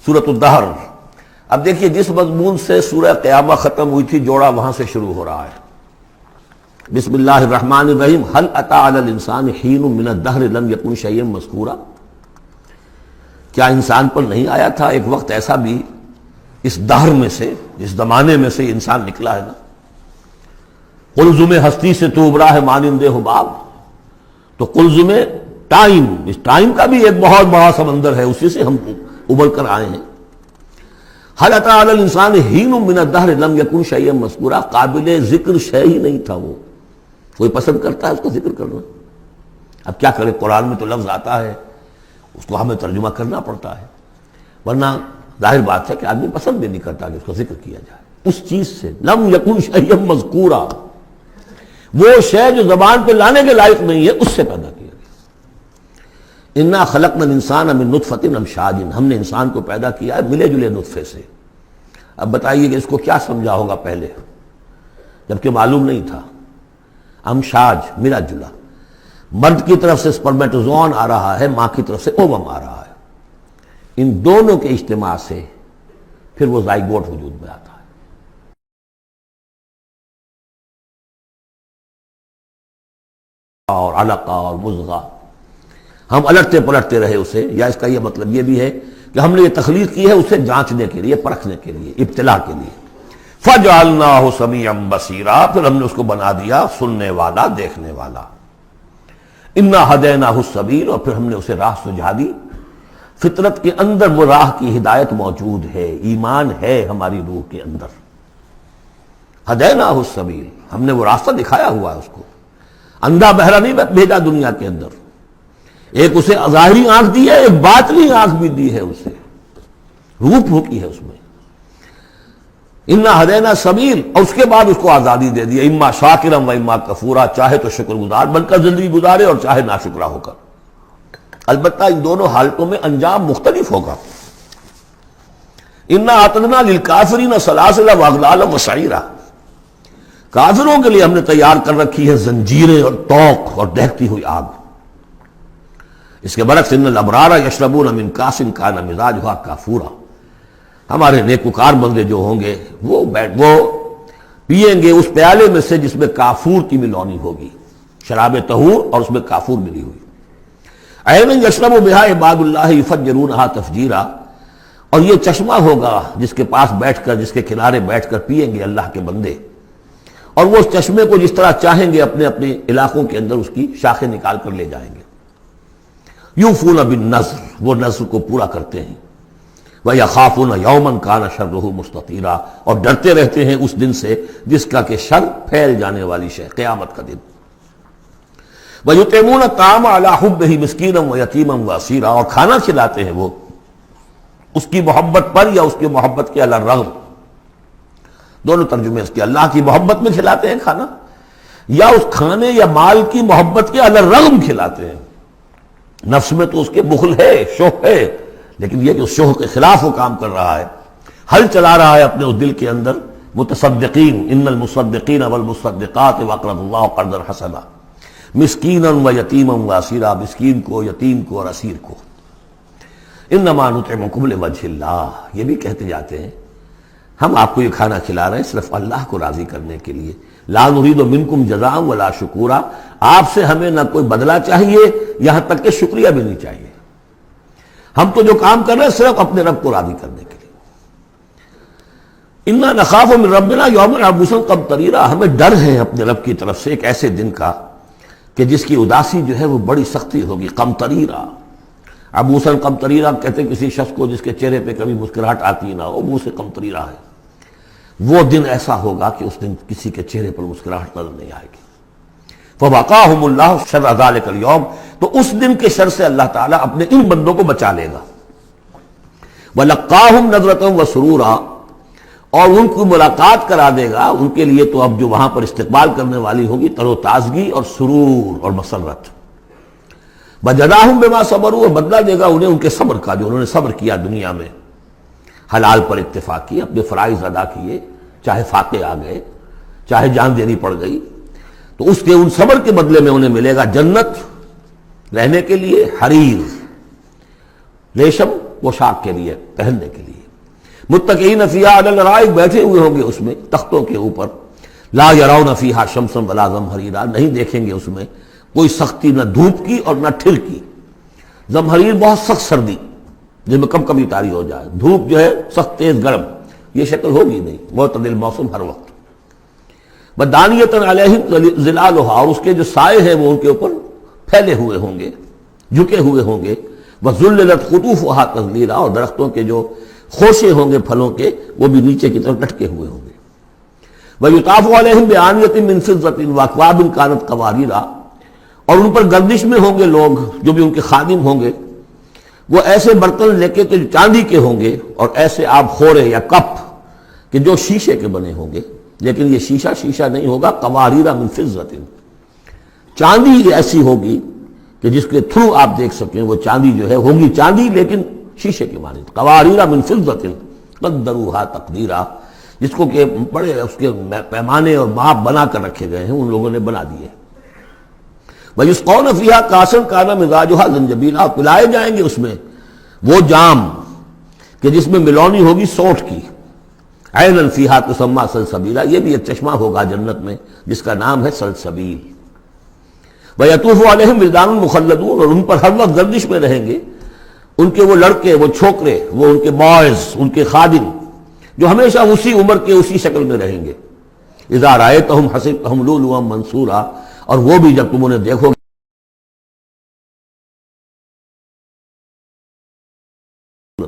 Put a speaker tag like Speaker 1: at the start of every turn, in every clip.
Speaker 1: سورۃ الدہر۔ اب دیکھیے جس مضمون سے سورہ قیامہ ختم ہوئی تھی جوڑا وہاں سے شروع ہو رہا ہے۔ بسم اللہ الرحمن الرحیم، هل اتى على الانسان حين من الدهر لم يكن شيئا مذكورا۔ کیا انسان پر نہیں آیا تھا ایک وقت ایسا بھی اس دہر میں سے، اس زمانے میں سے انسان نکلا ہے نا۔ قلزم ہستی سے تو ابرا ہے مانند حباب، تو قلزم ٹائم، اس ٹائم کا بھی ایک بہت بڑا سمندر ہے، اسی سے ہم ابل کر آئے ہیں۔ هل اتى على الانسان حين من الدهر لم يكن شيئا مذكورا، قابل ذکر شے ہی نہیں تھا وہ، کوئی پسند کرتا ہے اس کا ذکر کرنا۔ اب کیا کرے، قرآن میں تو لفظ آتا ہے، اس کو ہمیں ترجمہ کرنا پڑتا ہے، ورنہ ظاہر بات ہے کہ آدمی پسند بھی نہیں کرتا کہ اس کا ذکر کیا جائے۔ اس چیز سے لم یکن شیئا مذکورا، وہ شے جو زبان پہ لانے کے لائق نہیں ہے، اس سے پیدا کیا گیا۔ انا خلقنا الانسان من نطفۃ امشاج، ہم نے انسان کو پیدا کیا ہے ملے جلے نطفے سے۔ اب بتائیے کہ اس کو کیا سمجھا ہوگا پہلے، جبکہ معلوم نہیں تھا۔ امشاج ملا جلا، مرد کی طرف سے سپرمیٹوزون آ رہا ہے، ماں کی طرف سے اووم آ رہا ہے، ان دونوں کے اجتماع سے پھر وہ زائگوٹ وجود میں آتا ہے۔ اور علقہ اور مضغہ، ہم الٹتے پلٹتے رہے اسے، یا اس کا یہ مطلب یہ بھی ہے کہ ہم نے یہ تخلیق کی ہے اسے جانچنے کے لیے، پرکھنے کے لیے، ابتلا کے لیے۔ فَجَعَلْنَاهُ سَمِيعًا بَصِيرًا، پھر ہم نے اس کو بنا دیا سننے والا، دیکھنے والا۔ اِنَّا هَدَيْنَاهُ السَّبِيلَ، اور پھر ہم نے اسے راہ سجھا دی۔ فطرت کے اندر وہ راہ کی ہدایت موجود ہے، ایمان ہے ہماری روح کے اندر۔ هَدَيْنَاهُ السَّبِيلَ، ہم نے وہ راستہ دکھایا ہوا ہے اس کو، اندھا بہرا نہیں بھیجا دنیا کے اندر۔ ایک اسے ظاہری آنکھ دی ہے، ایک باطنی آنکھ بھی دی ہے اسے، روح پھونکی ہے اس میں۔ انا ہدینا سبیل، اور اس کے بعد اس کو آزادی دے دی، اما شاکرا و اما کفورا، چاہے تو شکر گزار بن کر زندگی گزارے اور چاہے ناشکرا ہو کر۔ البتہ ان دونوں حالتوں میں انجام مختلف ہوگا۔ انا اعتدنا للکافرین سلاسل واغلالا وسعیرا، کافروں کے لیے ہم نے تیار کر رکھی ہے زنجیریں اور طوق اور دہتی ہوئی آگ۔ اس کے برعکس ان الابرار یشربون من کاس کان مزاجھا کافورا، ہمارے نیکوکار بندے جو ہوں گے وہ پئیں گے اس پیالے میں سے جس میں کافور کی ملونی ہوگی، شراب طہور اور اس میں کافور ملی ہوئی۔ عین یشرب بہا عباد اللہ یفجرونہا تفجیرا، اور یہ چشمہ ہوگا جس کے پاس بیٹھ کر، جس کے کنارے بیٹھ کر پئیں گے اللہ کے بندے، اور وہ اس چشمے کو جس طرح چاہیں گے اپنے اپنے علاقوں کے اندر اس کی شاخیں نکال کر لے جائیں گے۔ یوفون بالنذر، وہ نذر کو پورا کرتے ہیں۔ وَيَخَافُونَ يَوْمًا كَانَ شَرُّهُ مُسْتَطِيرًا، اور ڈرتے رہتے ہیں اس دن سے جس کا کہ شر پھیل جانے والی شے، قیامت کا دن۔ وَيُطْعِمُونَ الطَّعَامَ عَلَىٰ حُبِّهِ مِسْكِينًا وَيَتِيمًا وَأَسِيرًا، اور کھانا کھلاتے ہیں وہ اس کی محبت پر یا اس کی محبت کے علی الرغم، دونوں ترجمے اس کے، اللہ کی محبت میں کھلاتے ہیں کھانا، یا اس کھانے یا مال کی محبت کے علی الرغم کھلاتے ہیں۔ نفس میں تو اس کے بخل ہے، شوق ہے، لیکن یہ کہ اس شوق کے خلاف وہ کام کر رہا ہے، حل چلا رہا ہے اپنے اس دل کے اندر۔ متصدقین، ان المصدقین والمصدقات واقرضوا اللہ قرضا حسنا، مسکینا و یتیما و اسیرا، مسکین کو، یتیم کو اور اسیر کو۔ انما نطعمکم لوجہ اللہ، یہ بھی کہتے جاتے ہیں ہم آپ کو یہ کھانا کھلا رہے ہیں صرف اللہ کو راضی کرنے کے لیے۔ لا نرید منکم جزاء ولا شکورا، آپ سے ہمیں نہ کوئی بدلہ چاہیے، یہاں تک کہ شکریہ بھی نہیں چاہیے۔ ہم تو جو کام کر رہے ہیں صرف اپنے رب کو راضی کرنے کے لیے۔ انا نخاف من ربنا یوما عبوسا قمطریرا، ہمیں ڈر ہے اپنے رب کی طرف سے ایک ایسے دن کا کہ جس کی اداسی جو ہے وہ بڑی سختی ہوگی۔ قمطریرا، عبوسا قمطریرا کہتے ہیں کسی شخص کو جس کے چہرے پہ کبھی مسکراہٹ آتی نہ ہو، منہ سے قمطریرا ہے۔ وہ دن ایسا ہوگا کہ اس دن کسی کے چہرے پر مسکراہٹ نظر نہیں آئے گی۔ فَوَقَاهُمُ اللَّهُ شَرَّ ذَلِكَ الْيَوْمِ، تو اس دن کے شر سے اللہ تعالیٰ اپنے ان بندوں کو بچا لے گا۔ وَلَقَّاهُمْ نَضْرَةً وَسُرُورًا، اور ان کو ملاقات کرا دے گا، ان کے لیے تو اب جو وہاں پر استقبال کرنے والی ہوگی تر و تازگی اور سرور اور مسرت۔ وَجَزَاهُمْ بِمَا صَبَرُوا، اور بدلہ دے گا انہیں ان کے صبر کا، جو انہوں نے صبر کیا دنیا میں، حلال پر اکتفا کی، اپنے فرائض ادا کیے، چاہے فاقے آ گئے، چاہے جان دینی پڑ گئی، تو اس کے ان صبر کے بدلے میں انہیں ملے گا جنت رہنے کے لیے، حریر ریشم پوشاک کے لیے، پہننے کے لیے۔ متکئین فیہا علی الارائک، بیٹھے ہوئے ہوں گے اس میں تختوں کے اوپر۔ لا یرون فیہا شمسا ولا زمہریرا، نہیں دیکھیں گے اس میں کوئی سختی، نہ دھوپ کی اور نہ ٹھر کی۔ زمہریر بہت سخت سردی جس میں کم کبھی طاری ہو جائے، دھوپ جو ہے سخت تیز گرم، یہ شکل ہوگی نہیں، معتدل موسم ہر وقت۔ بدانیۃ علیہم ظلالھا، اور اس کے جو سائے ہیں وہ ان کے اوپر پھیلے ہوئے ہوں گے، جھکے ہوئے ہوں گے۔ وذللت قطوفھا تذلیلا، اور درختوں کے جو خوشے ہوں گے پھلوں کے وہ بھی نیچے کی طرف لٹکے ہوئے ہوں گے۔ ویطاف علیہم بآنیۃ من فضۃ واکواب کانت قواریرا، اور ان پر گردش میں ہوں گے لوگ جو بھی ان کے خادم ہوں گے، وہ ایسے برتن لے کے جو چاندی کے ہوں گے، اور ایسے آپ خورے یا کپ کہ جو شیشے کے بنے ہوں گے، لیکن یہ شیشہ نہیں ہوگا، قواریرا من فضۃ، چاندی ایسی ہوگی کہ جس کے تھرو آپ دیکھ سکیں وہ چاندی جو ہے ہوگی چاندی لیکن شیشے کے مانند۔ قواریرا من فضۃ قدروھا تقدیرا، جس کو کہ بڑے اس کے پیمانے اور ماپ بنا کر رکھے گئے ہیں، ان لوگوں نے بنا دیے۔ وَيُسْقَوْنَ فِيهَا كَأْسًا كَانَ مِزَاجُهَا زَنْجَبِيلًا، پلائے جائیں گے اس میں وہ جام کہ جس میں ملونی ہوگی سونٹھ کی۔ عَيْنًا فِيهَا تُسَمَّىٰ سَلْسَبِيلًا، یہ بھی ایک چشمہ ہوگا جنت میں جس کا نام ہے سلسبیل۔ وَيَطُوفُ عَلَيْهِمْ وِلْدَانٌ مُخَلَّدُونَ، اور ان پر ہر وقت گردش میں رہیں گے ان کے وہ لڑکے، وہ چھوکرے، وہ ان کے بوائز، ان کے خادم جو ہمیشہ اسی عمر کے اسی شکل میں رہیں گے۔ اذا رأیتہم حسبتہم لؤلؤا منثورا، اور وہ بھی جب تم انہیں دیکھو گے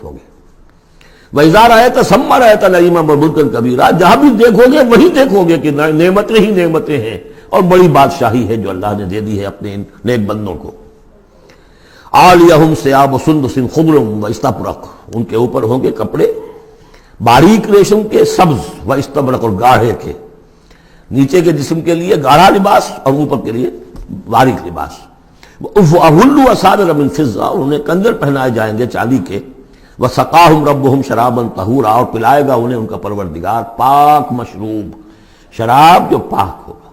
Speaker 1: ہوں گے۔ وَإِذَا رَأَيْتَ ثَمَّ رَأَيْتَ نَعِيمًا وَمُلْكًا كَبِيرًا، جہاں بھی دیکھو گے وہی دیکھو گے کہ نعمتیں ہی نعمتیں ہیں اور بڑی بادشاہی ہے جو اللہ نے دے دی ہے اپنے ان نیک بندوں کو۔ عَالِيَهُمْ ثِيَابُ سُنْدُسٍ خُضْرٌ وَإِسْتَبْرَقٍ، ان کے اوپر ہوں گے کپڑے باریک ریشم کے، سبز و استبرق، اور گاڑھے کے، نیچے کے جسم کے لیے گاڑھا لباس اور اوپر کے لیے باریک لباس۔ وَأَحُلُّوا أَسَاوِرَ مِن فِضَّةٍ، انہیں کنجر پہنائے جائیں گے چاندی کے۔ وَسَقَاهُمْ رَبُّهُمْ شَرَابًا طَهُورًا، اور پلائے گا انہیں ان کا پروردگار پاک مشروب، شراب جو پاک ہوگا۔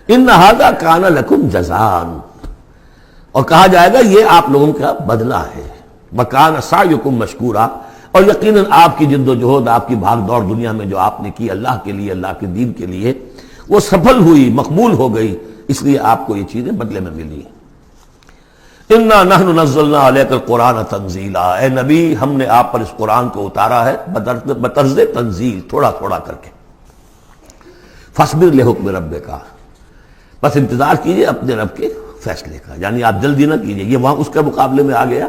Speaker 1: إِنَّ هَذَا كَانَ لَكُمْ جَزَاءً، اور کہا جائے گا یہ آپ لوگوں کا بدلہ ہے۔ وَكَانَ سَعْيُكُمْ مَشْكُورًا، اور یقیناً آپ کی جد و جہد، آپ کی بھاگ دوڑ دنیا میں جو آپ نے کی اللہ کے لیے، اللہ کے دین کے لیے، وہ سفل ہوئی، مقبول ہو گئی، اس لیے آپ کو یہ چیزیں بدلے میں ملی۔ اِنَّا نَحْنُ نَزَّلْنَا عَلَيْكَ الْقُرْآنَ تَنزِيلًا، اے نبی ہم نے آپ پر اس قرآن کو اتارا ہے بطرز تنزیل، تھوڑا تھوڑا کر کے۔ فَاصْبِرْ لِحُكْمِ رَبِّكَ، بس انتظار کیجئے اپنے رب کے فیصلے کا، یعنی آپ جلدی نہ کیجئے، یہ وہاں اس کے مقابلے میں آ گیا۔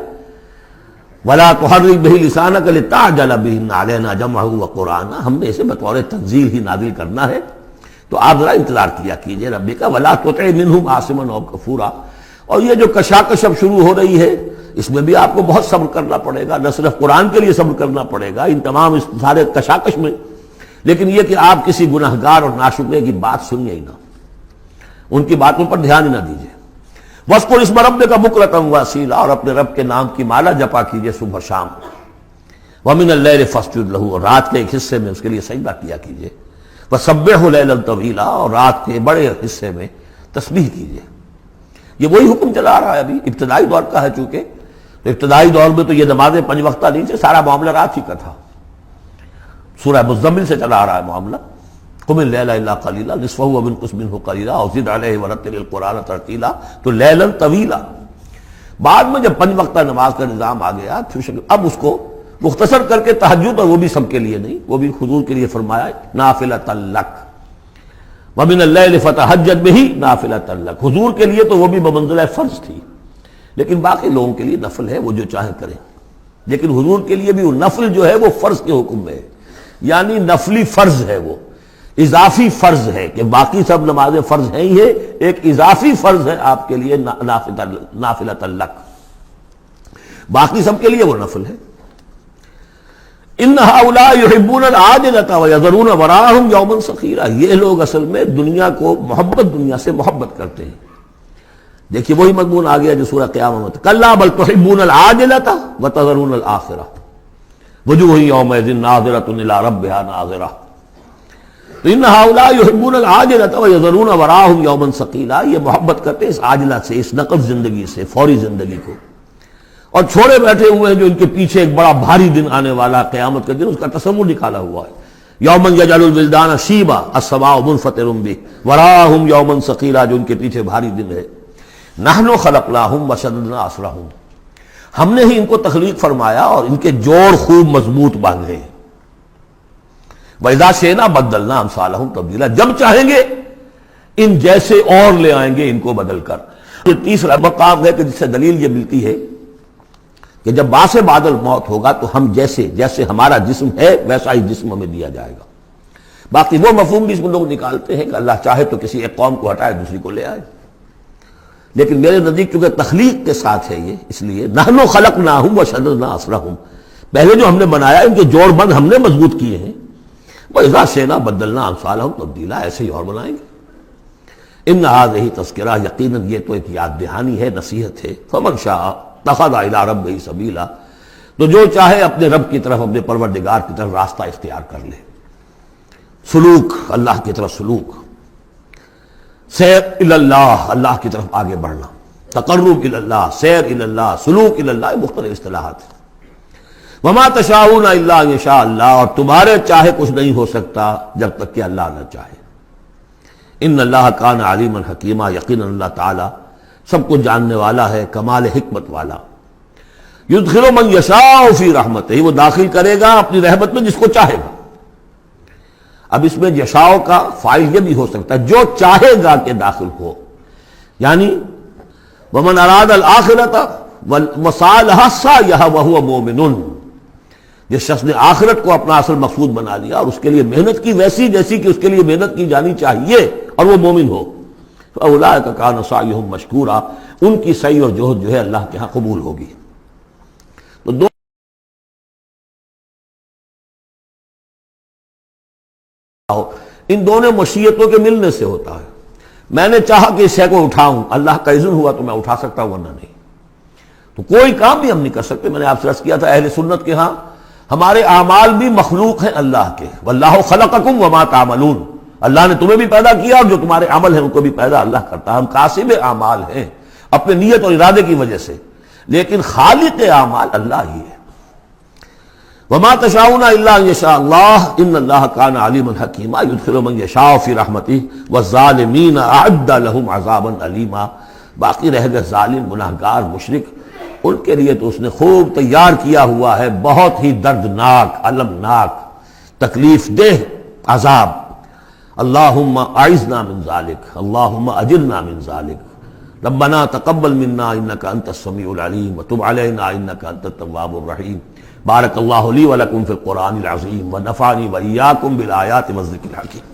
Speaker 1: وَلَا تُحَرِّكْ بِهِ لِسَانَكَ لِتَعْجَلَ بِهِ إِنَّ عَلَيْنَا جَمْعَهُ وَقُرْآنَهُ، ہم نے اسے بطور تنزیل ہی نازل کرنا ہے، تو آپ ذرا انتظار کیا کیجئے ربی کا۔ وَلَا تُطِعْ مِنْهُمْ عَاصِمًا أَوْ كَفُورًا، اور یہ جو کشاکش اب شروع ہو رہی ہے اس میں بھی آپ کو بہت صبر کرنا پڑے گا، نہ صرف قرآن کے لیے صبر کرنا پڑے گا ان تمام اس سارے کشاکش میں، لیکن یہ کہ آپ کسی گناہگار اور ناشکرے کی بات سنیے ہی نہ، ان کی باتوں پر دھیان ہی نہ دیجیے۔ وَاذْكُرِ اسْمَ رَبِّكَ بُكْرَةً وَأَصِيلًا، اور اپنے رب کے نام کی مالا جپا کیجیے صبح شام۔ وَمِنَ اللَّيْلِ فَاسْجُدْ لَهُ، اور رات کے ایک حصے میں اس کے لیے سجدہ کیا کیجیے۔ وَسَبِّحْهُ لَيْلًا طَوِيلًا، اور رات کے بڑے حصے میں تسبیح کیجیے۔ یہ وہی حکم چلا رہا ہے ابھی، ابتدائی دور کا ہے چونکہ، تو ابتدائی دور میں تو یہ نمازیں 5 وقتہ نہیں تھے، سارا معاملہ رات ہی کا تھا۔ سورہ مزمل سے چلا آ رہا ہے معاملہ۔ قم اللیل الا قلیلا نصفہ وانقص منہ قلیلا او زد علیہ ورتل القرآن ترتیلا، تو لیلا طویلا۔ بعد میں جب 5 وقتہ نماز کا نظام آ گیا پھر اب اس کو مختصر کر کے تہجد، اور وہ بھی سب کے لیے نہیں، وہ بھی حضور کے لیے فرمایا نافلۃ لک، ومن اللیل فتہجد بہ نافلۃ لک، حضور کے لیے تو وہ بھی بمنزلہ فرض تھی، لیکن باقی لوگوں کے لیے نفل ہے، وہ جو چاہیں کریں، لیکن حضور کے لیے بھی وہ نفل جو ہے وہ فرض کے حکم میں ہے، یعنی نفلی فرض ہے، وہ اضافی فرض ہے کہ باقی سب نمازیں فرض ہیں ہی ہے، ایک اضافی فرض ہے آپ کے لیے نافلۃ لک، باقی سب کے لیے وہ نفل ہے۔ ان ہؤلاء یحبون العاجلۃ ویذرون وراءہم یوما ثقیلا، یہ لوگ اصل میں دنیا کو دنیا سے محبت کرتے ہیں۔ دیکھیے وہی مضمون آ گیا جو سورہ قیامہ میں، کلا بل تحبون العاجلۃ وتذرون الآخرۃ وجوہ یومئذ ناظرۃ الی ربھا ناظرہ۔ تو ان ہؤلاء یحبون العاجلۃ ویذرون وراءہم یوما ثقیلا، یہ محبت کرتے ہیں اس عاجلہ سے، اس نقد زندگی سے، فوری زندگی کو، اور چھوڑے بیٹھے ہوئے ہیں جو ان کے پیچھے ایک بڑا بھاری دن آنے والا ہے، قیامت کا دن، اس کا تصور نکالا ہوا ہے۔ یوم یجعل الولدان شیبا السماء منفطر به وراءهم یوما ثقیلا، جو ان کے پیچھے بھاری دن ہے۔ نحن خلقناهم وشددنا اسرهم، ہم نے ہی ان کو تخلیق فرمایا اور ان کے جوڑ خوب مضبوط باندھے ہیں۔ وَإِذَا شِئْنَا بَدَّلْنَا أَمْثَالَهُمْ تبدیلا، جب چاہیں گے ان جیسے اور لے آئیں گے ان کو بدل کر۔ یہ تیسرا مقام ہے کہ جس سے دلیل یہ ملتی ہے کہ جب باعث بعد الموت ہوگا تو ہم جیسے ہمارا جسم ہے ویسا ہی جسم ہمیں دیا جائے گا۔ باقی وہ مفہوم بھی اس میں لوگ نکالتے ہیں کہ اللہ چاہے تو کسی ایک قوم کو ہٹائے دوسری کو لے آئے، لیکن میرے نزدیک چونکہ تخلیق کے ساتھ ہے یہ، اس لیے نحن خلقناہم وشددنا اسرہم، پہلے جو ہم نے بنایا ان کے جوڑ بند ہم نے مضبوط کیے ہیں۔ وَإِذَا شِئْنَا بَدَّلْنَا أَمْثَالَهُمْ تبدیلا، ایسے ہی اور بنائیں گے۔ ان هذه تذکرہ، یقیناً یہ تو ایک یاد دہانی ہے، نصیحت ہے۔ فمن شاء اتخذ إِلَىٰ رَبِّهِ سَبِيلًا، تو جو چاہے اپنے رب کی طرف، اپنے پروردگار کی طرف راستہ اختیار کر لے، سلوک، اللہ کی طرف سلوک، سیر الی اللہ، اللہ کی طرف آگے بڑھنا، تقرب الی اللہ، سیر الی اللہ، سلوک الی اللہ، مختلف اصطلاحات ہیں۔ وما تشاءون الا ان یشاء اللہ، اور تمہارے چاہے کچھ نہیں ہو سکتا جب تک کہ اللہ نہ چاہے۔ ان اللہ کان علیما حکیما، یقینا اللہ تعالی سب کچھ جاننے والا ہے، کمال حکمت والا۔ یدخل من یشاء فی رحمتہ، وہ داخل کرے گا اپنی رحمت میں جس کو چاہے گا۔ اب اس میں یشاء کا فاعل یہ بھی ہو سکتا ہے جو چاہے گا کہ داخل ہو، یعنی ومن اراد الآخرۃ وسعى لها سعيها وهو مؤمن، جس شخص نے آخرت کو اپنا اصل مقصود بنا لیا اور اس کے لیے محنت کی ویسی جیسی کہ اس کے لیے محنت کی جانی چاہیے اور وہ مومن ہو، فاولئک کان سعیهم مشکورا، ان کی سعی اور جہد جو ہے اللہ کے ہاں قبول ہوگی۔ تو دو ان دونوں مشیتوں کے ملنے سے ہوتا ہے۔ میں نے چاہا کہ اس شے کو اٹھاؤں، اللہ کا اذن ہوا تو میں اٹھا سکتا ہوں، ورنہ نہیں۔ تو کوئی کام بھی ہم نہیں کر سکتے۔ میں نے آپ سے عرض کیا تھا اہل سنت کے ہاں ہمارے اعمال بھی مخلوق ہیں اللہ کے، واللہ خلقکم وما تعملون، اللہ نے تمہیں بھی پیدا کیا اور جو تمہارے عمل ہیں ان کو بھی پیدا اللہ کرتا ہے۔ ہم کاسب اعمال ہیں اپنے نیت اور ارادے کی وجہ سے، لیکن خالق اعمال اللہ ہی ہے۔ وما تشاءون الا ان یشاء اللہ ان اللہ کان علیما حکیما یدخل من یشاء فی رحمتہ والظالمین اعد لهم عذابا علیما، باقی رہ گئے ظالم، گناہگار، مشرک، ان کے لیے تو اس نے خوب تیار کیا ہوا ہے بہت ہی دردناک، المناک، تکلیف دہ عذاب۔ اللہم اعذنا من ذلک، اللہم اجرنا من ذلک، ربنا تقبل منا انک انت السمیع العلیم وتب علینا انک انت التواب الرحیم۔ بارک اللہ لی ولکم فی القرآن العظیم ونفعنی وإیاکم بالآیات والذکر الحکیم۔